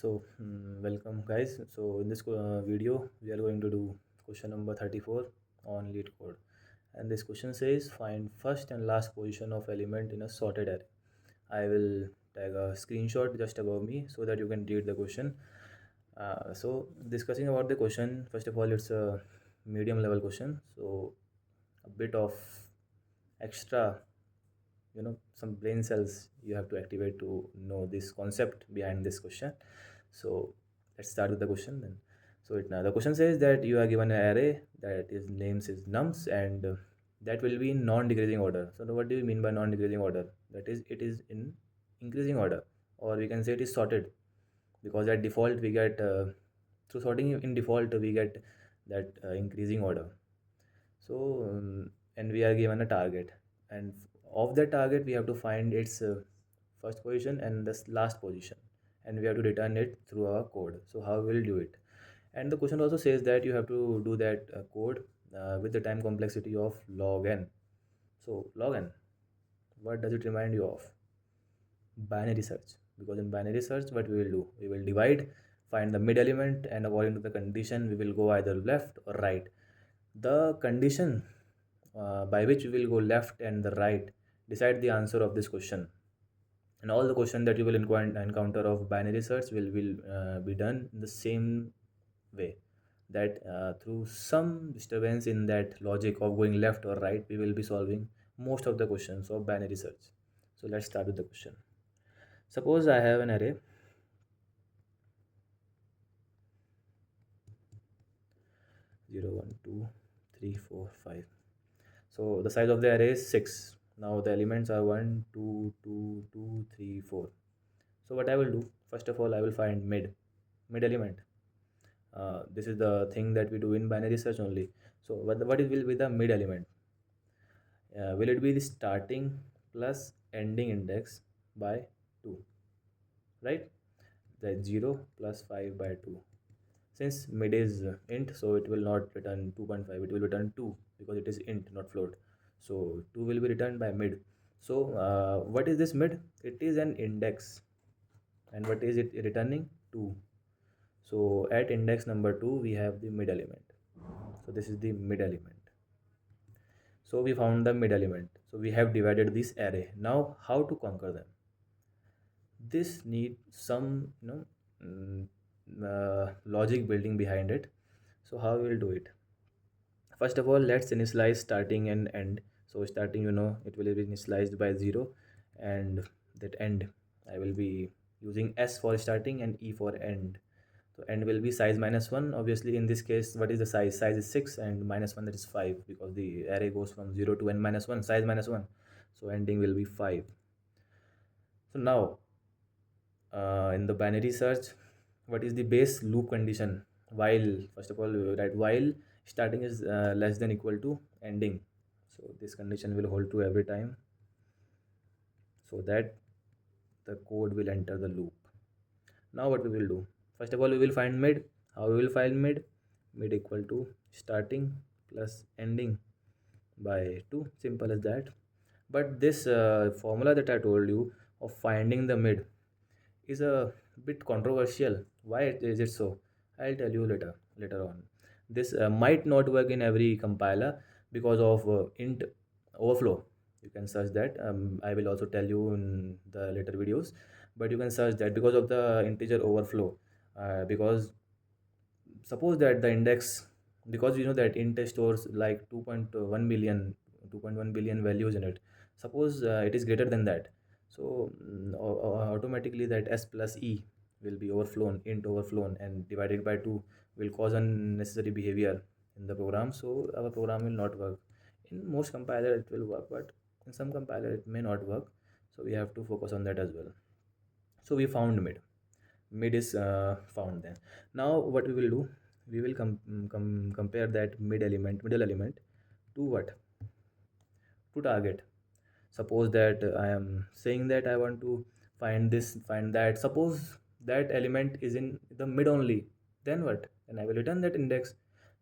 Welcome guys. So in this video, we are going to do question number 34 on lead code. And this question says find first and last position of element in a sorted array. I will tag a screenshot just above me so that you can read the question. So discussing about the question, first of all, it's a medium level question. So a bit of extra, some brain cells you have to activate to know this concept behind this question. So let's start with the question then. So now the question says that you are given an array that is names is nums, and that will be in non-decreasing order. So what do you mean by non-decreasing order? That is, it is in increasing order, or we can say it is sorted, because at default we get through sorting in default we get that increasing order. So and we are given a target, and of that target we have to find its first position and the last position, and we have to return it through our code. So how we will do it? And the question also says that you have to do that code with the time complexity of log n. So log n, what does it remind you of? Binary search. Because in binary search, what we will do, we will divide, find the mid element, and according to the condition we will go either left or right. The condition by which we will go left and the right decide the answer of this question. And all the question that you will encounter of binary search will be done in the same way, that through some disturbance in that logic of going left or right, we will be solving most of the questions of binary search. So let's start with the question. Suppose I have an array 0 1 2 3 4 5. So the size of the array is 6. Now the elements are 1 2 2 2 3 4. So what I will do, first of all I will find mid element. This is the thing that we do in binary search only. So what it will be the mid element? Will it be the starting plus ending index by 2, right? That 0 plus 5 by 2. Since mid is int, so it will not return 2.5, it will return 2 because it is int, not float. So 2 will be returned by mid. So what is this mid? It is an index. And what is it returning? 2. So at index number 2, we have the mid element. So this is the mid element. So we found the mid element. So we have divided this array. Now how to conquer them? This needs some logic building behind it. So how we will do it? First of all, let's initialize starting and end. So starting, it will be initialized by 0, and that end I will be using s for starting and e for end. So end will be size -1. Obviously in this case, what is the size? Size is 6, and -1, that is 5, because the array goes from 0 to n-1, size -1. So ending will be 5. So now in the binary search, what is the base loop condition? While, first of all, we will write while starting is less than equal to ending. So this condition will hold true every time, so that the code will enter the loop. Now what we will do? First of all, we will find mid. How we will find mid? Mid equal to starting plus ending by 2. Simple as that. But this formula that I told you of finding the mid is a bit controversial. Why is it so? I'll tell you later on. This might not work in every compiler because of int overflow. You can search that. I will also tell you in the later videos, but you can search that because of the integer overflow. Because suppose that the index, because you know that int stores like 2.1 billion values in it. Suppose it is greater than that, so automatically that s plus e will be overflown, int overflown, and divided by 2 will cause unnecessary behavior in the program. So our program will not work. In most compiler it will work, but in some compiler it may not work. So we have to focus on that as well. So we found mid is found. Then now what we will do, we will compare that middle element to what? To target. Suppose that I am saying that I want to find this, find that. Suppose that element is in the mid only, then what? Then I will return that index.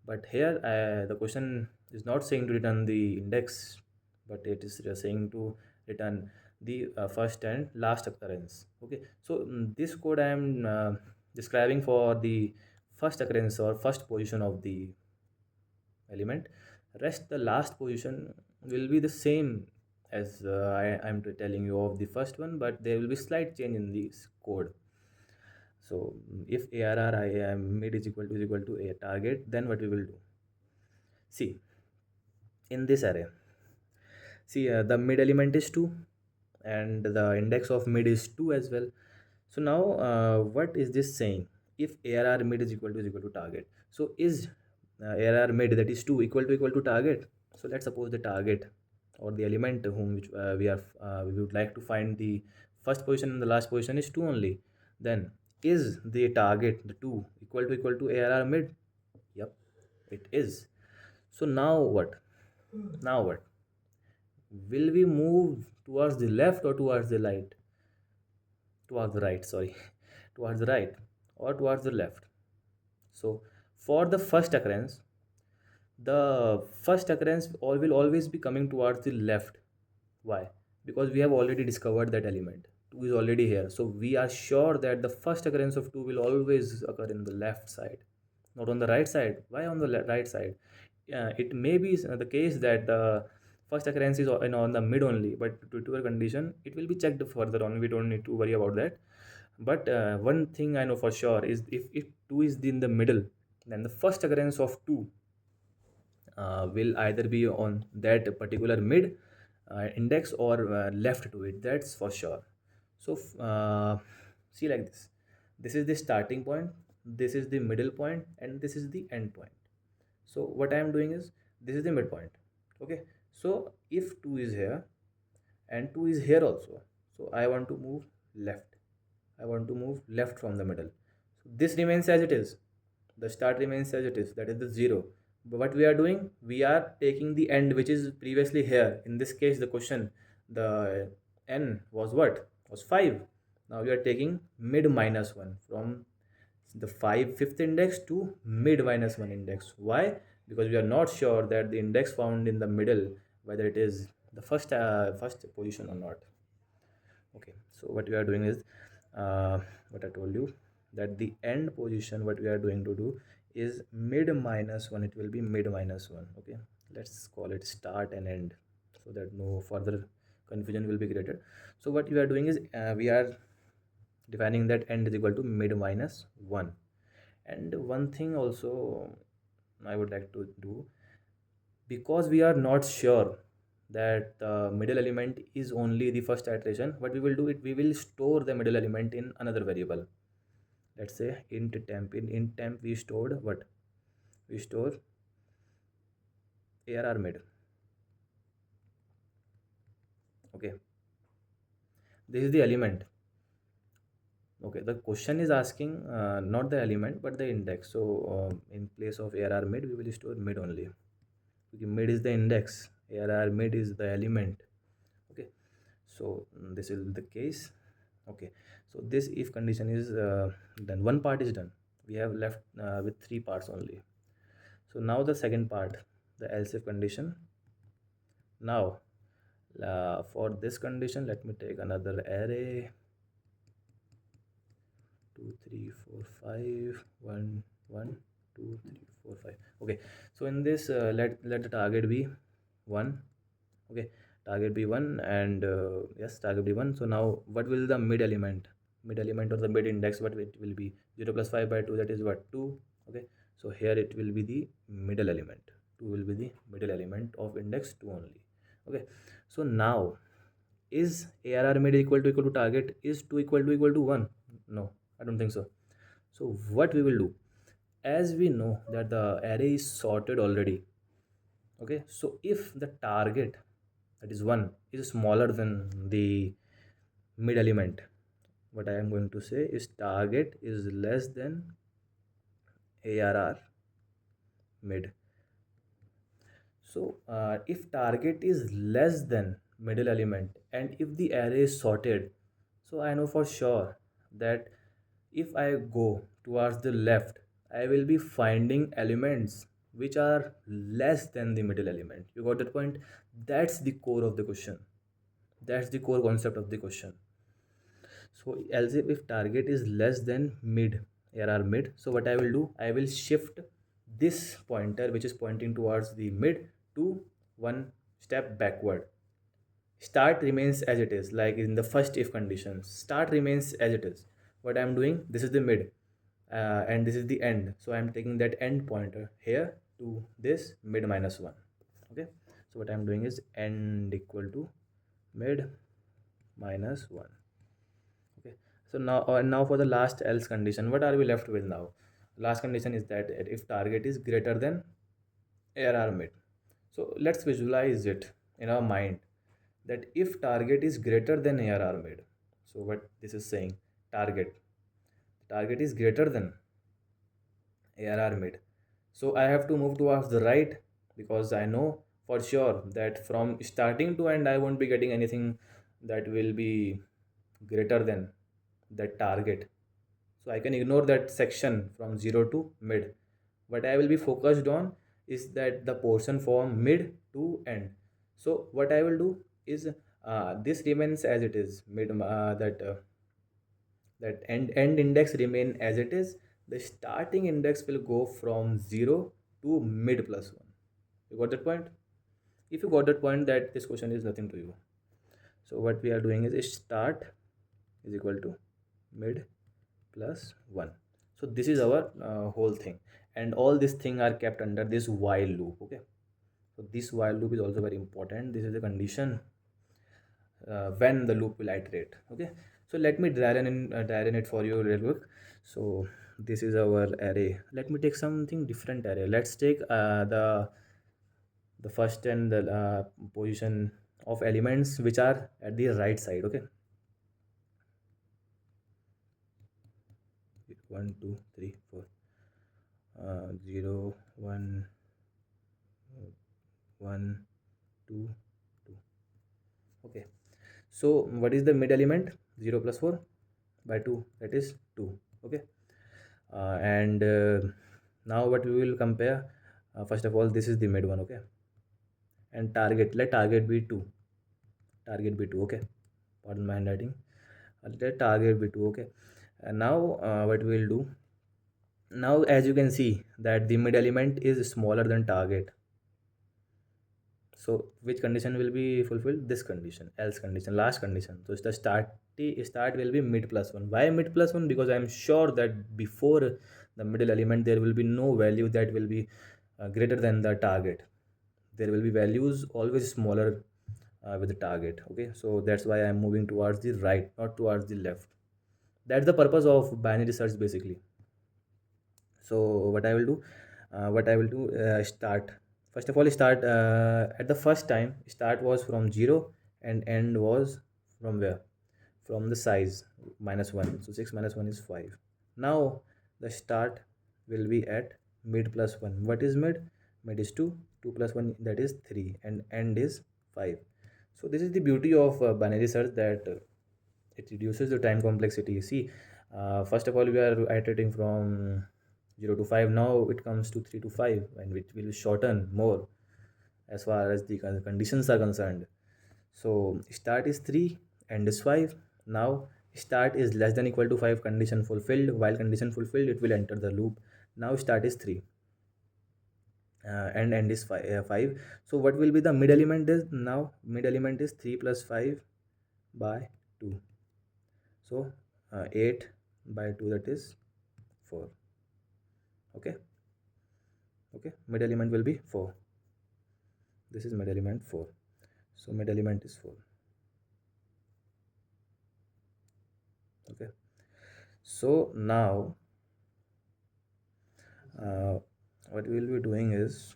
But here the question is not saying to return the index, but it is saying to return the first and last occurrence. Okay, so this code I am describing for the first occurrence or first position of the element. Rest the last position will be the same as I'm telling you of the first one, but there will be slight change in this code. So if ARR mid is equal to a target, then what we will do? See, in this array, see the mid element is 2 and the index of mid is 2 as well. So now what is this saying? If ARR mid is equal to target, so is ARR mid, that is 2, equal to target? So let's suppose the target or the element whom which we would like to find the first position and the last position is 2 only. Then is the target, the 2, equal to ARR mid? Yep, it is. So now what? Now what? Will we move towards the left or towards the right? Towards the right, sorry. Towards the right or towards the left? So for the first occurrence, the first occurrence will always be coming towards the left. Why? Because we have already discovered that element. 2 is already here. So we are sure that the first occurrence of 2 will always occur in the left side, not on the right side. Why on the right side? It may be the case that the first occurrence is on the mid only, but due to a condition, it will be checked further on. We don't need to worry about that. But one thing I know for sure is if 2 is in the middle, then the first occurrence of 2 will either be on that particular mid index or left to it. That's for sure. So see, like this is the starting point, this is the middle point, and this is the end point. So what I am doing is, this is the midpoint. Okay, so if 2 is here and 2 is here also, so I want to move left. I want to move left from the middle. So this remains as it is. The start remains as it is, that is the 0. But what we are doing, we are taking the end which is previously here. In this case, the question, the n was what? Was 5. Now we are taking mid minus 1 from the fifth index to mid minus 1 index. Why? Because we are not sure that the index found in the middle, whether it is the first position or not. Okay, so what we are doing is what I told you, that the end position, what we are going to do is mid minus 1. It will be mid minus 1. Okay, let's call it start and end so that no further confusion will be created. So what we are doing is we are defining that end is equal to mid minus 1. And one thing also I would like to do, because we are not sure that the middle element is only the first iteration, what we will do, it we will store the middle element in another variable. Let's say int temp. In int temp we stored what? We store ARR mid. Okay, this is the element. Okay, the question is asking not the element but the index. So in place of ARR mid, we will store mid only, because mid is the index, ARR mid is the element. Okay, so this is the case. Okay, so this if condition is done, one part is done. We have left with 3 parts only. So now the second part, the else if condition. Now for this condition, let me take another array. 2 3 4 5 1 1 2 3 4 5. Okay, so in this let the target be 1. Okay, target be 1, and yes, target be 1. So now what will the mid element or the mid index, what it will be? 0 plus 5 by 2, that is what? 2. Okay, so here it will be the middle element. 2 will be the middle element of index 2 only. Okay, so now is ARR mid equal to target? Is 2 equal to 1? No, I don't think so. So what we will do, as we know that the array is sorted already. Okay, so if the target, that is 1, is smaller than the mid element, what I am going to say is target is less than ARR mid. So if target is less than middle element and if the array is sorted, so I know for sure that if I go towards the left, I will be finding elements which are less than the middle element. You got that point? That's the core of the question. That's the core concept of the question. So else if target is less than mid, arr mid. So what I will do, I will shift this pointer which is pointing towards the mid to one step backward. Start remains as it is, like in the first if condition, start remains as it is. What I'm doing, this is the mid, and this is the end, so I'm taking that end pointer here to this mid minus 1. Okay, so what I'm doing is end equal to mid minus 1. Okay, so now for the last else condition, what are we left with now? Last condition is that if target is greater than arr mid. So let's visualize it in our mind, that if target is greater than arr mid. So what this is saying, target is greater than arr mid. So I have to move towards the right, because I know for sure that from starting to end I won't be getting anything that will be greater than that target. So I can ignore that section from 0 to mid. What I will be focused on is that the portion from mid to end. So what I will do is, this remains as it is, mid that end index remain as it is. The starting index will go from 0 to mid plus 1. You got that point? If you got that point, that this question is nothing to you. So what we are doing is start is equal to mid plus 1. So this is our whole thing, and all these things are kept under this while loop. Okay, so this while loop is also very important. This is the condition when the loop will iterate. Okay, so let me dial in it for you real quick. So this is our array. Let me take something different array. Let's take the first and the position of elements which are at the right side. Okay, 1 2 3 4, 0 1 1 2 2. Okay, so what is the mid element? 0 plus 4 by 2, that is 2. Okay, and now what we will compare, first of all, this is the mid one. Okay, and target, let target be 2. Target be 2. Okay, pardon my handwriting. Let target be 2. Okay, and now what we will do, now as you can see that the mid element is smaller than target. So which condition will be fulfilled? This condition, else condition, last condition. So it's the start will be mid plus 1. Why mid plus 1? Because I am sure that before the middle element there will be no value that will be greater than the target. There will be values always smaller with the target. Okay, so that's why I'm moving towards the right, not towards the left. That's the purpose of binary search basically. So what I will do, start, first of all, start at the first time, start was from 0 and end was from where? From the size minus 1. So 6 minus 1 is 5. Now the start will be at mid plus 1. What is mid? Mid is 2. 2 plus 1, that is 3, and end is 5. So this is the beauty of binary search, that it reduces the time complexity. See, first of all, we are iterating from 0 to 5. Now it comes to 3 to 5, and which will shorten more as far as the conditions are concerned. So start is 3, end is 5. Now start is less than equal to 5, condition fulfilled. While condition fulfilled, it will enter the loop. Now start is 3, and end is 5. So what will be the mid element is? Now mid element is 3 plus 5 by 2. So 8 by 2, that is 4. Okay, mid element will be 4. This is mid element 4. So mid element is 4. Okay, so now what we will be doing is,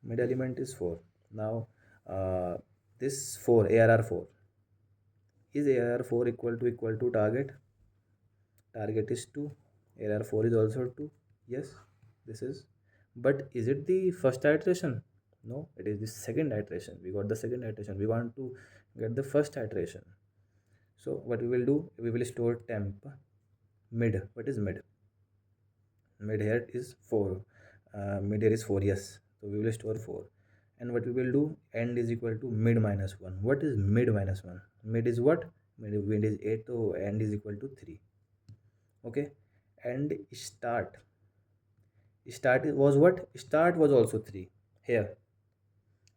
mid element is 4. Now this 4, arr 4, is arr 4 equal to target? Target is 2, arr 4 is also 2. Yes, this is. But is it the first iteration? No, it is the second iteration. We got the second iteration. We want to get the first iteration. So what we will do, we will store temp mid. What is mid? Mid here is 4. Mid here is 4. Yes, so we will store 4. And what we will do, end is equal to mid minus 1. What is mid minus 1? Mid is what? Mid is 8, so end is equal to 3. Okay, and start was what? Start was also 3. Here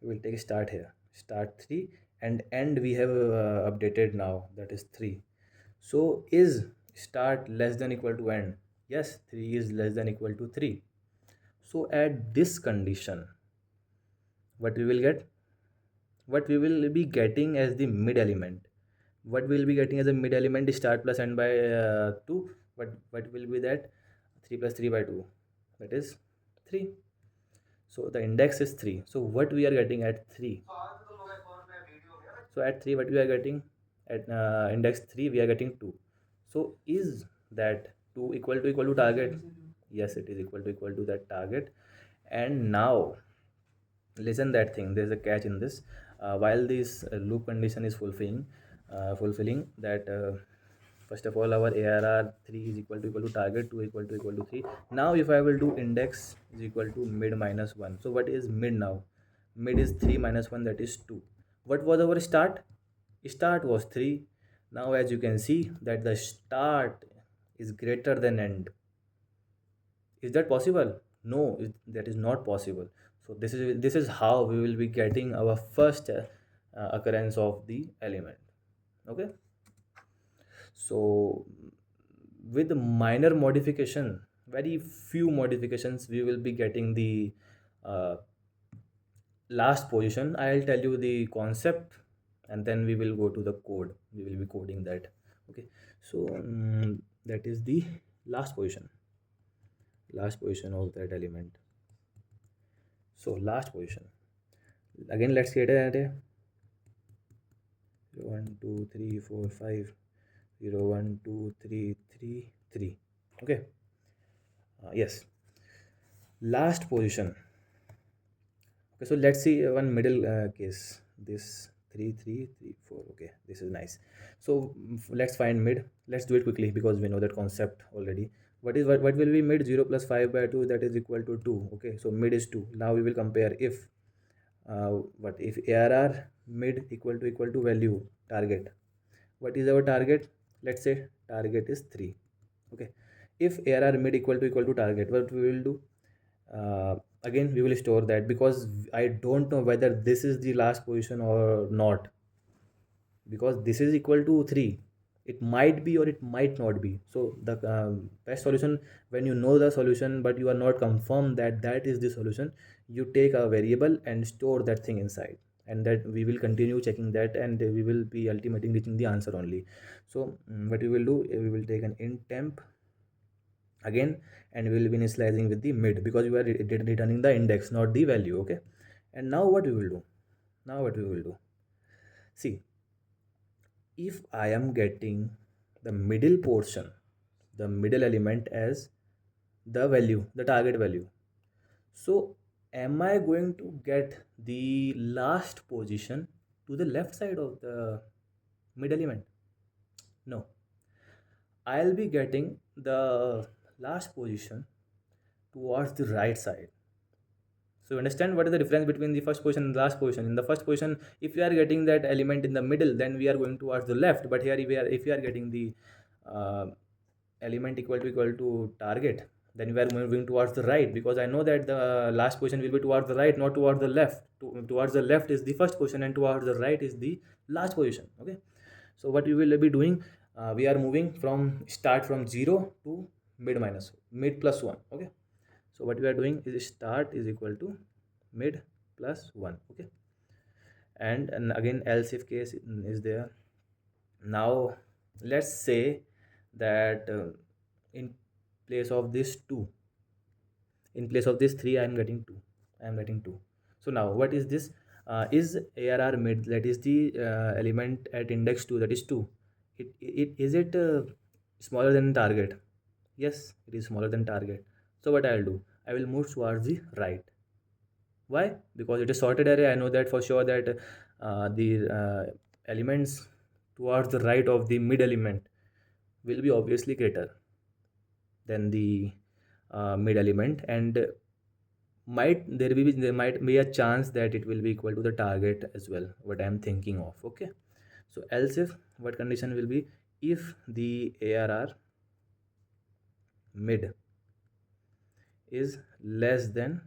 we will take start, here start 3, and end we have updated now, that is 3. So is start less than equal to end? Yes, 3 is less than equal to 3. So at this condition, what we will get? What we will be getting as the mid element? What we will be getting as a mid element is start plus end by 2. What will be that? 3 plus 3 by 2, that is 3. So the index is 3. So what we are getting at 3? So at 3 what we are getting? At index 3 we are getting 2. So is that 2 equal to target? Yes, it is equal to that target. And now listen that thing, there's a catch in this. While this loop condition is fulfilling that, first of all our ARR 3 is equal to target, 2 equal to 3. Now if I will do index is equal to mid minus 1. So what is mid now? Mid is 3 minus 1, that is 2. What was our start? Start was 3. Now as you can see that the start is greater than end. Is that possible? No, that is not possible. So this is how we will be getting our first occurrence of the element. Okay, so with minor modification, very few modifications, we will be getting the uh, last position. I'll tell you the concept and then we will go to the code. We will be coding that. Okay, so that is the last position, last position of that element. So last position, again let's create an array. 0 1 2 3 4 5, 0 1 2 3 3 3. Okay, yes, last position. Okay, so let's see one middle case, this 3 3 3 4. Okay, this is nice. So let's find mid. Let's do it quickly because we know that concept already. What will be mid? 0 plus 5 by 2, that is equal to 2. Okay, so mid is 2. Now we will compare if what if ARR mid equal to value target. What is our target? Let's say target is 3. Okay, if ARR mid equal to target, what we will do? Again we will store that because I don't know whether this is the last position or not, because this is equal to 3. It might be or it might not be. So the best solution, when you know the solution but you are not confirmed that that is the solution, you take a variable and store that thing inside, and that we will continue checking that and we will be ultimately reaching the answer only. So what we will do, we will take an int temp again, and we will be initializing with the mid because we are returning the index, not the value. Okay, and now what we will do? Now what we will do, see, if I am getting the middle portion, the middle element as the value, the target value, so am I going to get the last position to the left side of the mid element? No, I'll be getting the last position towards the right side. So you understand what is the difference between the first position and the last position? In the first position, if we are getting that element in the middle, then we are going towards the left. But here, if we are getting the uh, element equal to target, then we are moving towards the right, because I know that the last position will be towards the right, not towards the left. Towards the left is the first position, and towards the right is the last position. Okay. So what we will be doing? We are moving from start from 0 to mid plus 1. Okay, so what we are doing is start is equal to mid plus 1. Okay, and again else if case is there. Now let's say that in place of this 2, in place of this 3, I am getting 2. I am getting 2. So now what is this? Is ARR mid, that is the element at index 2, that is 2. It is it smaller than target? Yes, it is smaller than target. So what I'll do, I will move towards the right. Why? Because it is sorted array. I know that for sure that the elements towards the right of the mid element will be obviously greater than the mid element, and there might be a chance that it will be equal to the target as well, what I am thinking of. Okay, so else if, what condition will be? If the ARR mid is less than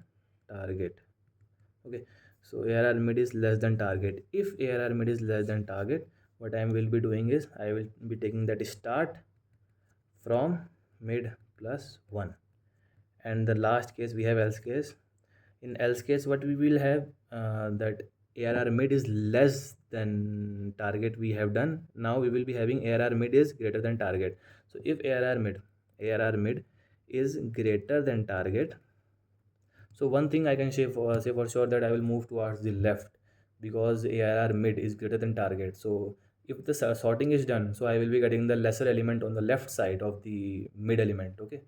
target. Okay, so ARR mid is less than target. If ARR mid is less than target, what I will be doing is I will be taking that start from mid plus 1. And the last case we have else case. In else case, what we will have, that ARR mid is less than target we have done. Now we will be having ARR mid is greater than target. So if ARR mid is greater than target, so one thing I can say for sure that I will move towards the left, because ARR mid is greater than target. So if the sorting is done, so I will be getting the lesser element on the left side of the mid element. Okay,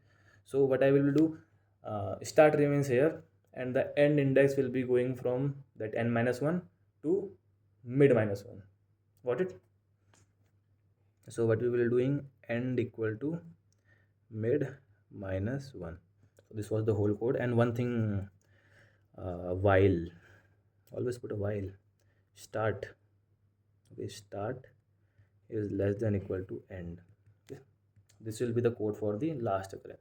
so what I will do, start remains here, and the end index will be going from that n minus 1 to mid minus 1. Got it? So what we will doing, end equal to mid minus 1. So this was the whole code. And one thing, while, always put a while. Start, okay, start is less than equal to end. Okay, this will be the code for the last occurrence.